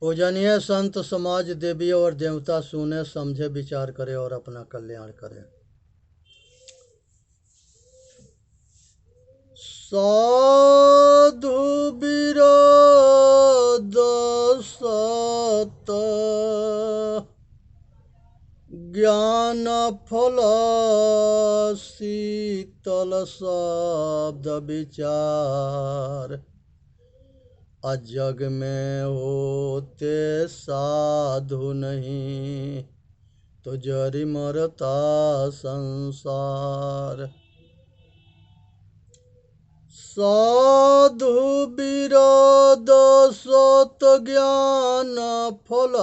पूजनीय संत समाज देवी और देवता सुने समझे विचार करे और अपना कल्याण करे। साधु विरोध सत ज्ञान फल शीतल शब्द विचार अजग में होते साधु नहीं तो जरी मरता संसार। साधु विरोध सत ज्ञान फल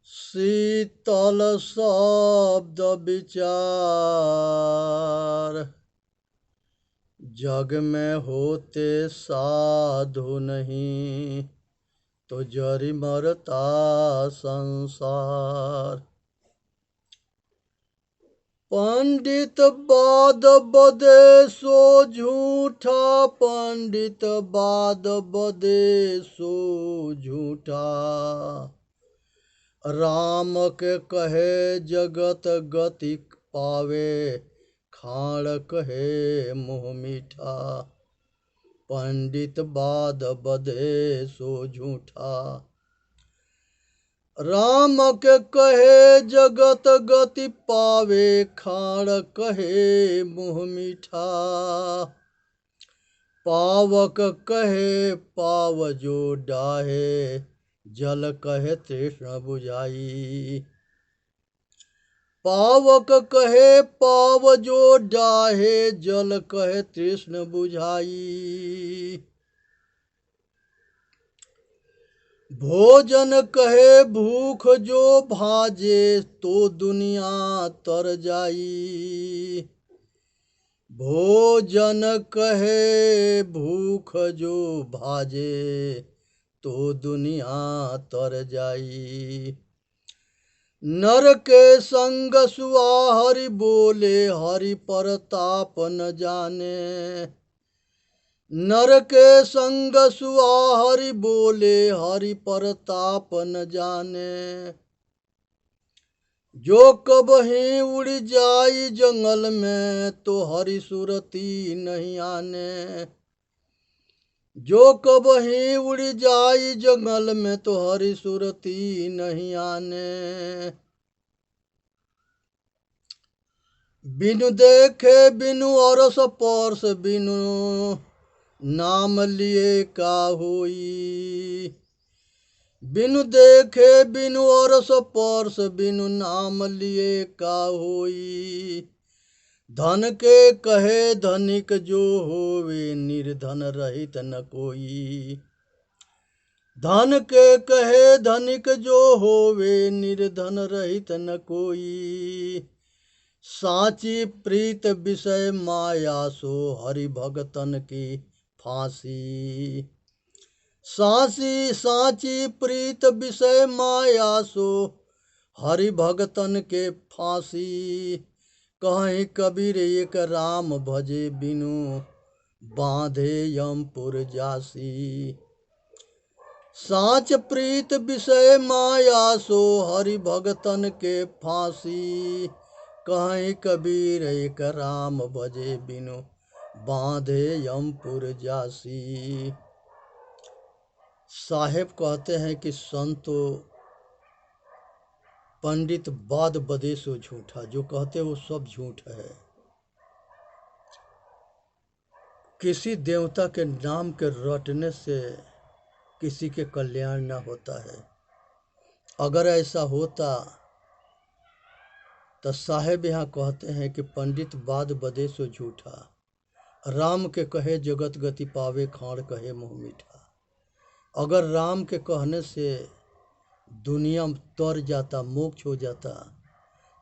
शीतल शब्द विचार जग में होते साधु नहीं तो जरी मरता संसार। पंडित बाद बदे सो झूठा पंडित बाद बदे सो झूठा राम के कहे जगत गति पावे खाड़ कहे मुँह मीठा। पंडित बाद बदे सो झूठा राम के कहे जगत गति पावे खाड़ कहे मुँह मीठा। पावक कहे पाव जो डाहे जल कहे तृष्ण बुझाई। पावक कहे पाव जो डाहे जल कहे तृष्ण बुझाई। भोजन कहे भूख जो भाजे तो दुनिया तर जाई। भोजन कहे भूख जो भाजे तो दुनिया तर जाई। नर के संग सुआ हरि बोले हरि परताप न जाने। नर के संग सुआ हरि बोले हरि परताप न जाने। जो कबहीं उड़ जाई जंगल में तो हरि सुरती नहीं आने। जो कबहीं उड़ जाई जंगल में तो हरि सुरती नहीं आने। बिनु देखे बिनु अरस परस बिनु नाम लिए का होई। बिनु देखे बिनु अरस परस बिनु नाम लिए का होई। धन के कहे धनिक जो होवे निर्धन रहित न कोई। धन के कहे धनिक जो होवे निर्धन रहित न कोई। साची प्रीत विषय माया सो हरि भगतन की फांसी। साची प्रीत विषय माया सो हरि भगतन के फांसी। कहीं कबीर एक राम भजे बिनु बांधे यमपुर जासी। साच प्रीत विषय माया सो हरि भगतन के फांसी। कहीं कबीर एक राम भजे बिनु बांधे यमपुर जासी। साहेब कहते हैं कि संतो पंडित बाद बदे सो झूठा, जो कहते वो सब झूठ है। किसी देवता के नाम के रटने से किसी के कल्याण न होता है। अगर ऐसा होता तो साहेब यहाँ कहते हैं कि पंडित बाद बदे सो झूठा राम के कहे जगत गति पावे खाड़ कहे मुँह मीठा। अगर राम के कहने से दुनिया तर जाता मोक्ष हो जाता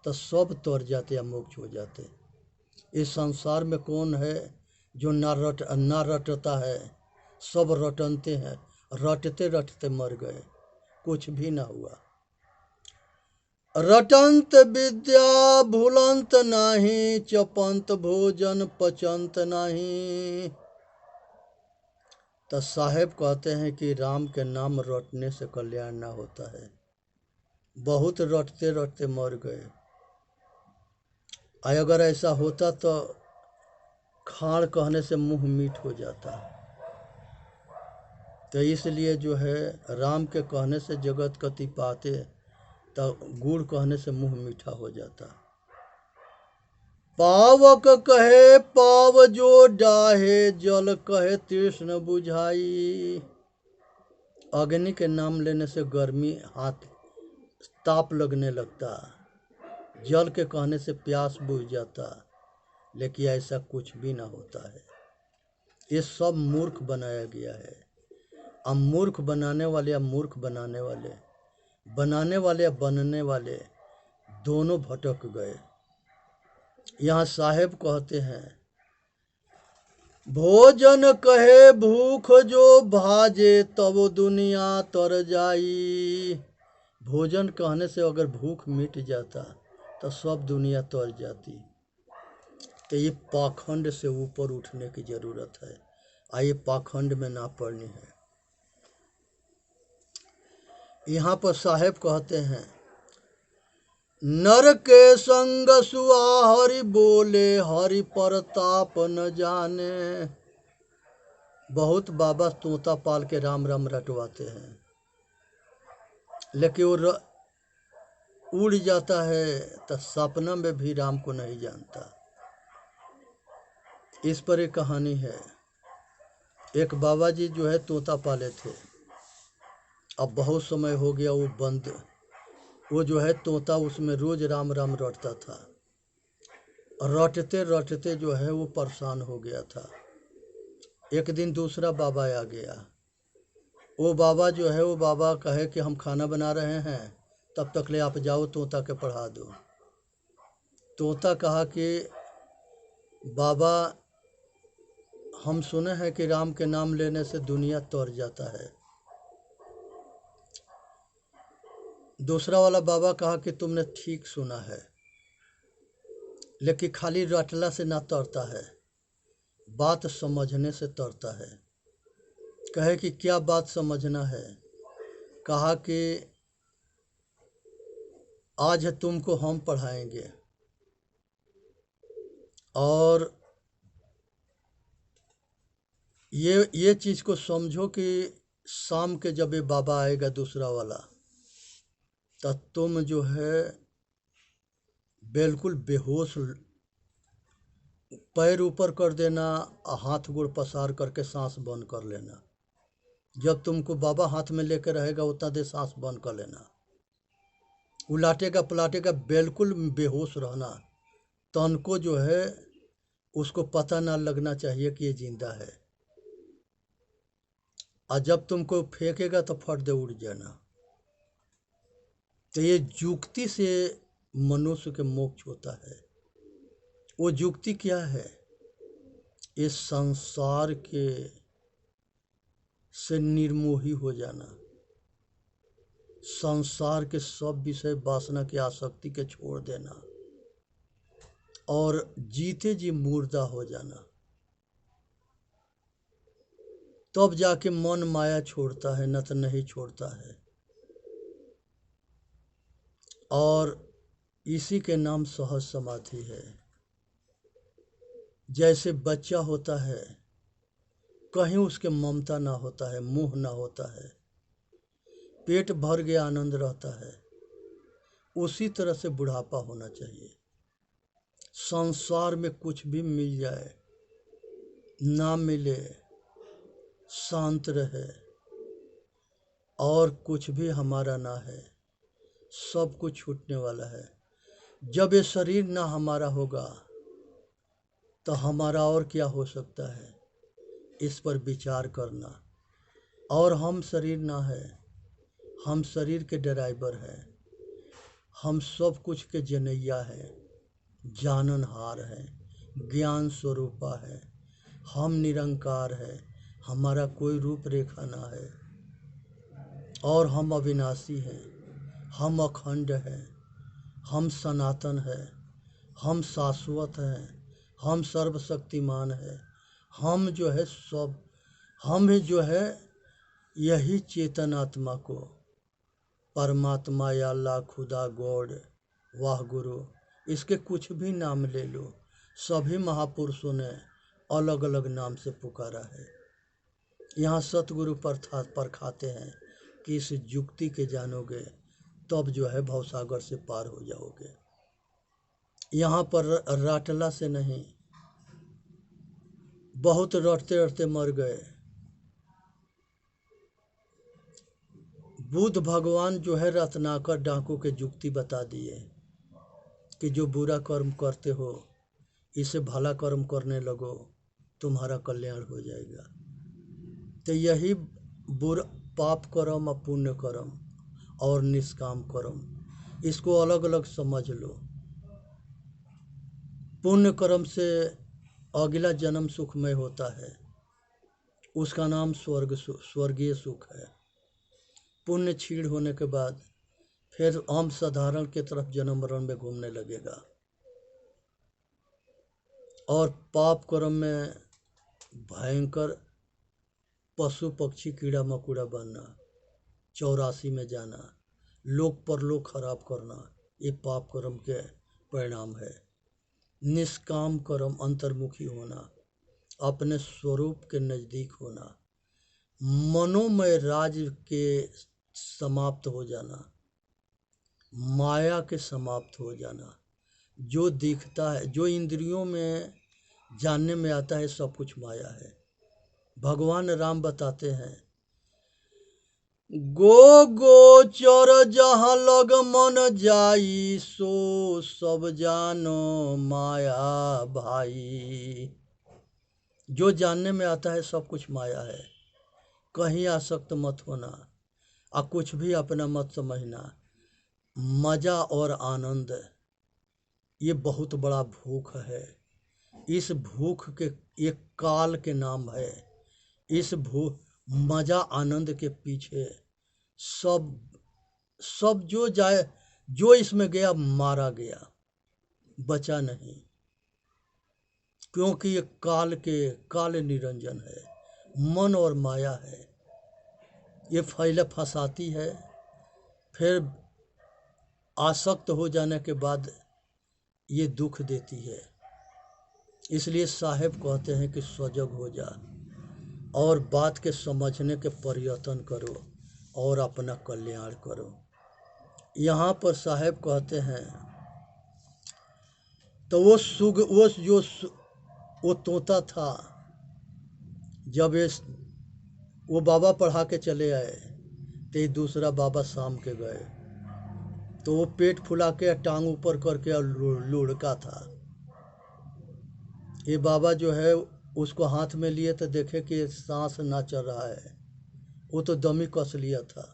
तो सब तर जाते या मोक्ष हो जाते। इस संसार में कौन है जो ना रटता है। सब रटनते हैं, रटते रटते मर गए, कुछ भी ना हुआ। रटंत विद्या भूलंत नाही चपंत भोजन पचंत नाही। तो साहेब कहते हैं कि राम के नाम रटने से कल्याण ना होता है। बहुत रटते रटते मर गए। अगर ऐसा होता तो खाड़ कहने से मुंह मीठ हो जाता। तो इसलिए जो है राम के कहने से जगत गति पाते, तो गुड़ कहने से मुंह मीठा हो जाता। पावक कहे पाव जो डाहे, जल कहे तृष्ण बुझाई। अग्नि के नाम लेने से गर्मी हाथ ताप लगने लगता, जल के कहने से प्यास बुझ जाता, लेकिन ऐसा कुछ भी ना होता है। ये सब मूर्ख बनाया गया है। अब मूर्ख बनाने वाले या मूर्ख बनाने वाले या बनने वाले दोनों भटक गए। यहाँ साहेब कहते हैं, भोजन कहे भूख जो भाजे, तब दुनिया तर जाई। भोजन कहने से अगर भूख मिट जाता तो सब दुनिया तर जाती। तो ये पाखंड से ऊपर उठने की जरूरत है। आइए पाखंड में ना पड़नी है। यहाँ पर साहेब कहते हैं, नर के संग सुआ हरि बोले, हरि परताप न जाने। बहुत बाबा तोता पाल के राम राम रटवाते हैं, लेकिन वो उड़ जाता है तो सपना में भी राम को नहीं जानता। इस पर एक कहानी है। एक बाबा जी जो है तोता पाले थे। अब बहुत समय हो गया वो बंद। वो जो है तोता, उसमें रोज राम राम रटता था। रटते रटते जो है वो परेशान हो गया था। एक दिन दूसरा बाबा आ गया। वो बाबा जो है वो बाबा कहे कि हम खाना बना रहे हैं, तब तक ले आप जाओ तोता के पढ़ा दो। तोता कहा कि बाबा, हम सुने हैं कि राम के नाम लेने से दुनिया तर जाता है। दूसरा वाला बाबा कहा कि तुमने ठीक सुना है, लेकिन खाली रटला से ना तरता है, बात समझने से तरता है। कहे कि क्या बात समझना है? कहा कि आज तुमको हम पढ़ाएंगे, और ये चीज़ को समझो कि शाम के जब ये बाबा आएगा दूसरा वाला, तो तुम जो है बिल्कुल बेहोश, पैर ऊपर कर देना, हाथ गोड़ पसार करके सांस बंद कर लेना। जब तुमको बाबा हाथ में लेकर रहेगा उतना देर सांस बंद कर लेना। उलाटेगा पलाटेगा, बिल्कुल बेहोश रहना। तन को जो है उसको पता ना लगना चाहिए कि ये जिंदा है। और जब तुमको फेंकेगा तो फट दे उड़ जाना। तो ये जुक्ति से मनुष्य के मोक्ष होता है। वो जुक्ति क्या है? इस संसार के से निर्मोही हो जाना, संसार के सब विषय वासना की आसक्ति के छोड़ देना, और जीते जी मुर्दा हो जाना। तब जाके मन माया छोड़ता है, न तो नहीं छोड़ता है। और इसी के नाम सहज समाधि है। जैसे बच्चा होता है, कहीं उसके ममता ना होता है, मोह ना होता है, पेट भर गया आनंद रहता है। उसी तरह से बुढ़ापा होना चाहिए। संसार में कुछ भी मिल जाए ना मिले, शांत रहे, और कुछ भी हमारा ना है, सब कुछ छूटने वाला है। जब ये शरीर ना हमारा होगा तो हमारा और क्या हो सकता है, इस पर विचार करना। और हम शरीर ना है, हम शरीर के ड्राइवर हैं, हम सब कुछ के जनैया हैं, जाननहार हैं, ज्ञान स्वरूपा है। हम निरंकार है, हमारा कोई रूप रेखा ना है, और हम अविनाशी हैं, हम अखंड हैं, हम सनातन हैं, हम शाश्वत हैं, हम सर्वशक्तिमान हैं। हम जो है सब हमें जो है यही चेतन आत्मा को परमात्मा या अल्लाह, खुदा, गॉड, वाह गुरु, इसके कुछ भी नाम ले लो, सभी महापुरुषों ने अलग अलग नाम से पुकारा है। यहाँ सतगुरु परखाते हैं कि इस युक्ति के जानोगे तब जो है भवसागर से पार हो जाओगे। यहाँ पर राटला से नहीं, बहुत रटते रटते मर गए। बुद्ध भगवान जो है रत्नाकर डाकू के युक्ति बता दिए कि जो बुरा कर्म करते हो इसे भला कर्म करने लगो, तुम्हारा कल्याण हो जाएगा। तो यही बुरा पाप कर्म और पुण्य कर्म और निष्काम कर्म, इसको अलग अलग समझ लो। पुण्य कर्म से अगला जन्म सुखमय होता है, उसका नाम स्वर्गीय सुख है। पुण्य क्षीण होने के बाद फिर आम साधारण के तरफ जन्म मरण में घूमने लगेगा। और पाप कर्म में भयंकर पशु पक्षी कीड़ा मकोड़ा बनना, 84 में जाना, लोक परलोक खराब करना, ये पाप कर्म के परिणाम है। निष्काम कर्म अंतर्मुखी होना, अपने स्वरूप के नज़दीक होना, मनोमय राज के समाप्त हो जाना, माया के समाप्त हो जाना। जो दिखता है, जो इंद्रियों में जानने में आता है, सब कुछ माया है। भगवान राम बताते हैं, गो गोचर जहाँ लग मन जाई, सो सब जानो माया भाई। जो जानने में आता है सब कुछ माया है। कहीं आसक्त मत होना और कुछ भी अपना मत समझना। मजा और आनंद ये बहुत बड़ा भूख है। इस भूख के एक काल के नाम है। इस मजा आनंद के पीछे सब जो जाए, जो इसमें गया मारा गया, बचा नहीं। क्योंकि ये काल निरंजन है, मन और माया है। ये फैले फंसाती है, फिर आसक्त हो जाने के बाद ये दुख देती है। इसलिए साहेब कहते हैं कि सजग हो जा और बात के समझने के प्रयत्न करो और अपना कल्याण करो। यहाँ पर साहेब कहते हैं, तो वो तोता था, जब वो बाबा पढ़ा के चले आए तो दूसरा बाबा शाम के गए, तो वो पेट फुला के टांग ऊपर करके लुढ़का था। ये बाबा जो है उसको हाथ में लिए तो देखे कि सांस ना चल रहा है, वो तो दमी कस लिया था।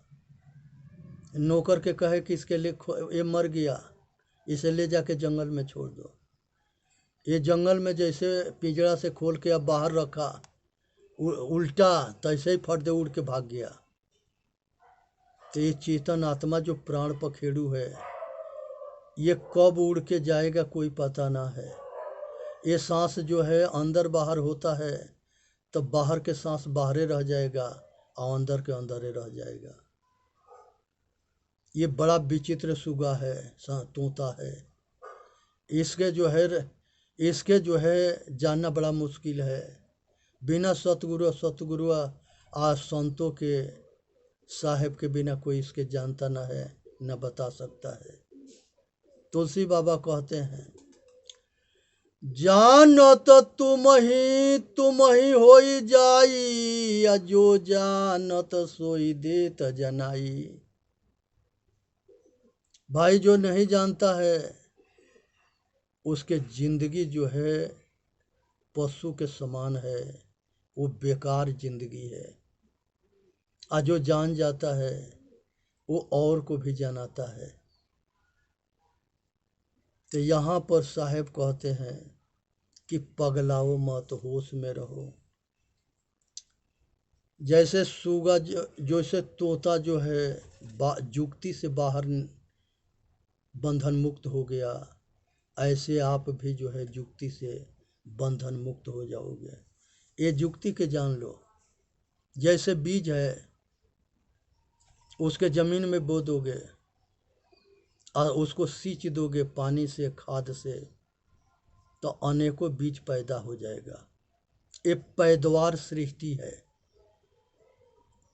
नौकर के कहे कि इसके लिए ये मर गया, इसे ले जाके जंगल में छोड़ दो। ये जंगल में जैसे पिंजरा से खोल के अब बाहर रखा, उल्टा तैसे ही फट दे उड़ के भाग गया। तो ये चेतन आत्मा जो प्राण पखेड़ू है, ये कब उड़ के जाएगा कोई पता ना है। ये सांस जो है अंदर बाहर होता है, तो बाहर के सांस बाहरे रह जाएगा और अंदर के अंदर रह जाएगा। ये बड़ा विचित्र सुगा है, तोता है। इसके जो है जानना बड़ा मुश्किल है। बिना सतगुरु आ संतों के, साहेब के बिना कोई इसके जानता ना है, न बता सकता है। तुलसी बाबा कहते हैं, जानत तुम ही होई जाई, जो जानत सोई देत जनाई। भाई जो नहीं जानता है उसके जिंदगी जो है पशु के समान है, वो बेकार जिंदगी है। और जो जान जाता है वो और को भी जनाता है। तो यहाँ पर साहेब कहते हैं कि पगलाओ मत, होश में रहो। जैसे सुगा जैसे तोता जो है जुक्ति से बाहर बंधन मुक्त हो गया, ऐसे आप भी जो है जुक्ति से बंधन मुक्त हो जाओगे। ये जुक्ति के जान लो। जैसे बीज है, उसके ज़मीन में बो दोगे और उसको सींच दोगे पानी से, खाद से, तो अनेकों बीज पैदा हो जाएगा। ये पैदावार सृष्टि है।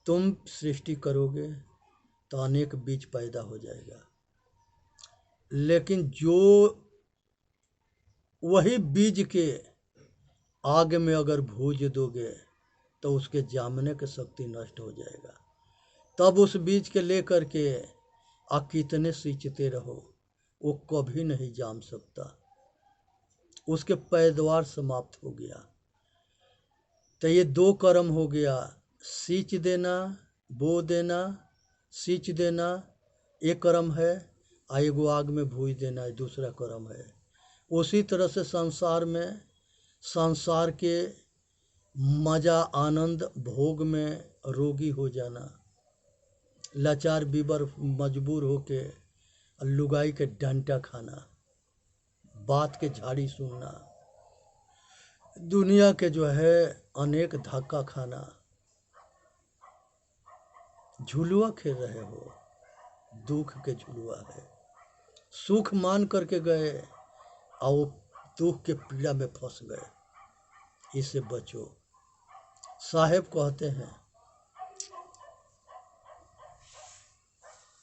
तुम सृष्टि करोगे तो अनेक बीज पैदा हो जाएगा। लेकिन जो वही बीज के आग में अगर भूज दोगे तो उसके जामने की शक्ति नष्ट हो जाएगा। तब उस बीज के लेकर के आप कितने सींचते रहो, वो कभी नहीं जाम सकता, उसके पैदावार समाप्त हो गया। तो ये दो कर्म हो गया, सींच देना, बो देना, सींच देना एक कर्म है, एगो आग में भूज देना दूसरा कर्म है। उसी तरह से संसार में, संसार के मजा आनंद भोग में रोगी हो जाना, लाचार बीबर मजबूर होके लुगाई के डंटा खाना, बात के झाड़ी सुनना, दुनिया के जो है अनेक धक्का खाना, झुलुआ खेल रहे हो, दुख के झुलुआ है। सुख मान करके गए और वो दुख के पीड़ा में फंस गए, इससे बचो। साहेब कहते हैं,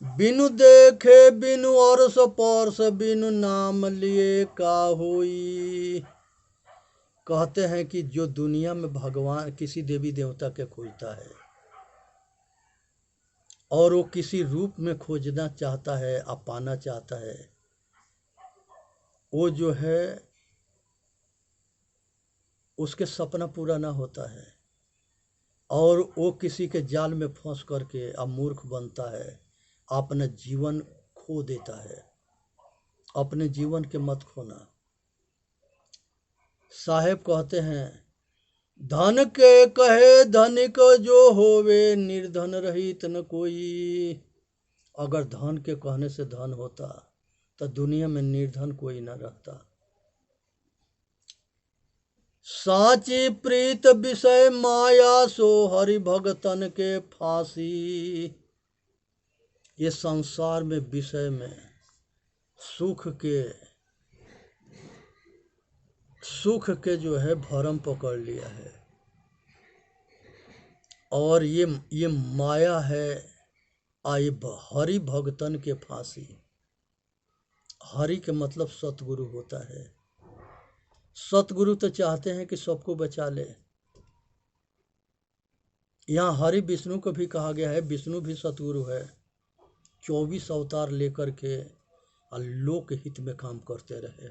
बिनु देखे बिनु और स्पर्श बिनु नाम लिए का होई। कहते हैं कि जो दुनिया में भगवान किसी देवी देवता के खोजता है और वो किसी रूप में खोजना चाहता है, पाना चाहता है, वो जो है उसके सपना पूरा ना होता है और वो किसी के जाल में फंस करके अब मूर्ख बनता है, अपना जीवन खो देता है। अपने जीवन के मत खोना। साहेब कहते हैं, धन के कहे धनिक जो होवे निर्धन रहित न कोई। अगर धन के कहने से धन होता तो दुनिया में निर्धन कोई न रहता। साची प्रीत विषय माया सो हरि भगतन के फांसी। ये संसार में विषय में सुख के जो है भरम पकड़ लिया है और ये माया है। आए हरि भगतन के फांसी। हरि के मतलब सतगुरु होता है। सतगुरु तो चाहते हैं कि सबको बचा ले। यहाँ हरि विष्णु को भी कहा गया है, विष्णु भी सतगुरु है। 24 अवतार लेकर के लोक हित में काम करते रहे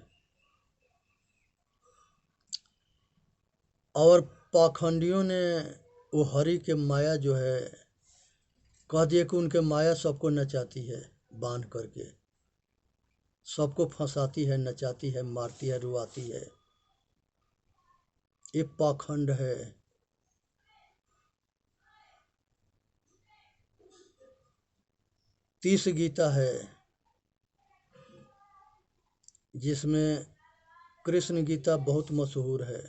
और पाखंडियों ने वो हरि के माया जो है कह दिए कि उनके माया सबको नचाती है, बांध करके सबको फंसाती है, नचाती है, मारती है, रुआती है। ये पाखंड है। तीस गीता है जिसमें कृष्ण गीता बहुत मशहूर है,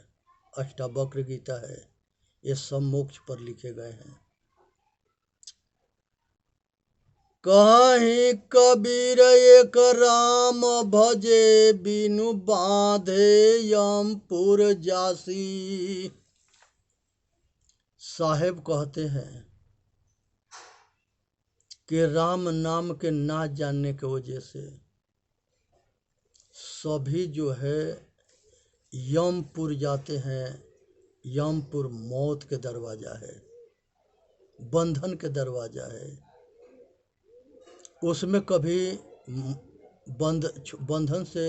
अष्टावक्र गीता है, ये सब मोक्ष पर लिखे गए हैं। कहीं कबीर एक राम भजे बिनु बांधे यमपुर जासी। साहेब कहते हैं कि राम नाम के ना जानने की वजह से सभी जो है यमपुर जाते हैं। यमपुर मौत के दरवाजा है, बंधन के दरवाजा है। उसमें कभी बंधन से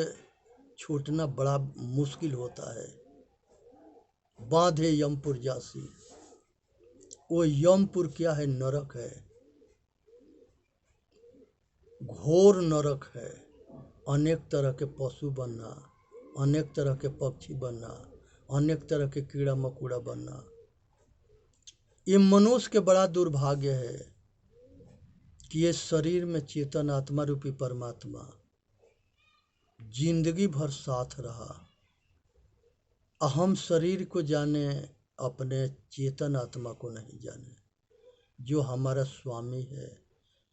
छूटना बड़ा मुश्किल होता है। बांधे यमपुर जासी। वो यमपुर क्या है? नरक है, घोर नरक है। अनेक तरह के पशु बनना, अनेक तरह के पक्षी बनना, अनेक तरह के कीड़ा मकोड़ा बनना। ये मनुष्य के बड़ा दुर्भाग्य है कि ये शरीर में चेतन आत्मा रूपी परमात्मा जिंदगी भर साथ रहा। हम शरीर को जाने, अपने चेतन आत्मा को नहीं जाने, जो हमारा स्वामी है,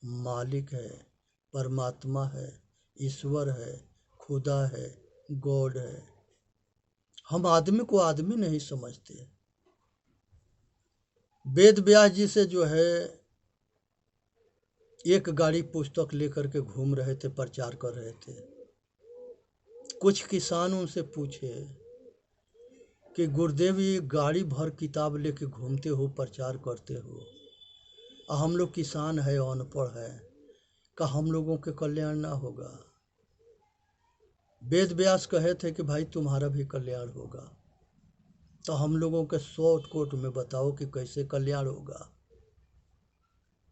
मालिक है, परमात्मा है, ईश्वर है, खुदा है, गॉड है। हम आदमी को आदमी नहीं समझते। वेद व्यास जी से जो है एक गाड़ी पुस्तक लेकर के घूम रहे थे, प्रचार कर रहे थे। कुछ किसान उनसे पूछे कि गुरुदेव, ये गाड़ी भर किताब लेके घूमते हो, प्रचार करते हो, हम लोग किसान है, अनपढ़ है, का हम लोगों के कल्याण ना होगा? वेद व्यास कहे थे कि भाई तुम्हारा भी कल्याण होगा, तो हम लोगों के शॉर्ट कोट में बताओ कि कैसे कल्याण होगा।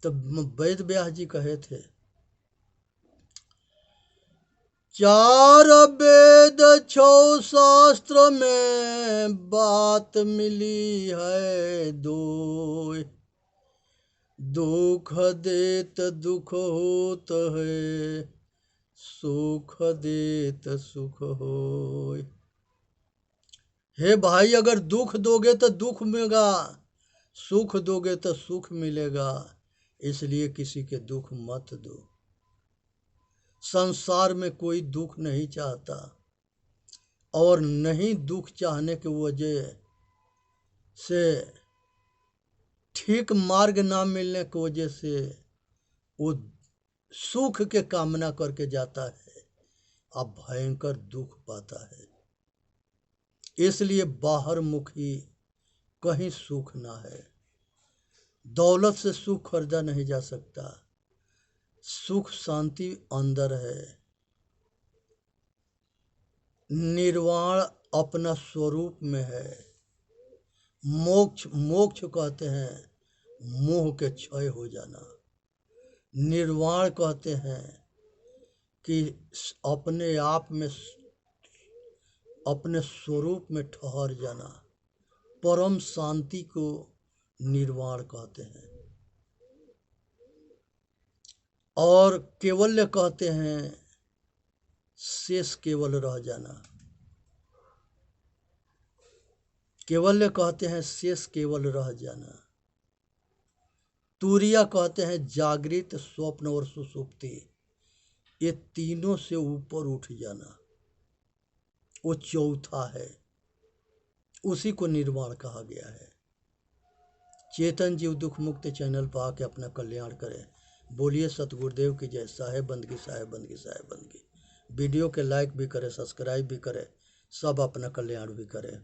तब वेद व्यास जी कहे थे, 4 वेद 6 शास्त्र में बात मिली है दो, दुख देत दुख होत है, सुख देत सुख होय। हे भाई, अगर दुख दोगे तो दुख मिलेगा, सुख दोगे तो सुख मिलेगा, इसलिए किसी के दुख मत दो। संसार में कोई दुख नहीं चाहता, और नहीं दुख चाहने की वजह से ठीक मार्ग ना मिलने की वजह से वो सुख के कामना करके जाता है, अब भयंकर दुख पाता है। इसलिए बाहर मुखी कहीं सुख ना है। दौलत से सुख खरीदा नहीं जा सकता, सुख शांति अंदर है। निर्वाण अपना स्वरूप में है। मोक्ष, मोक्ष कहते हैं मोह के क्षय हो जाना। निर्वाण कहते हैं कि अपने आप में, अपने स्वरूप में ठहर जाना। परम शांति को निर्वाण कहते हैं। और केवल्य कहते हैं शेष केवल रह जाना। केवल्य कहते हैं शेष केवल रह जाना। तुरिया कहते हैं जागृत, स्वप्न और सुषुप्ति, ये तीनों से ऊपर उठ जाना, वो चौथा है, उसी को निर्वाण कहा गया है। चेतन जीव दुख मुक्त चैनल पर आके अपना कल्याण करें। बोलिए सतगुरुदेव की जय। साहेब बंदगी, साहेब बंदगी, साहेब बंदगी। वीडियो के लाइक भी करें, सब्सक्राइब भी करें, सब अपना कल्याण भी करें।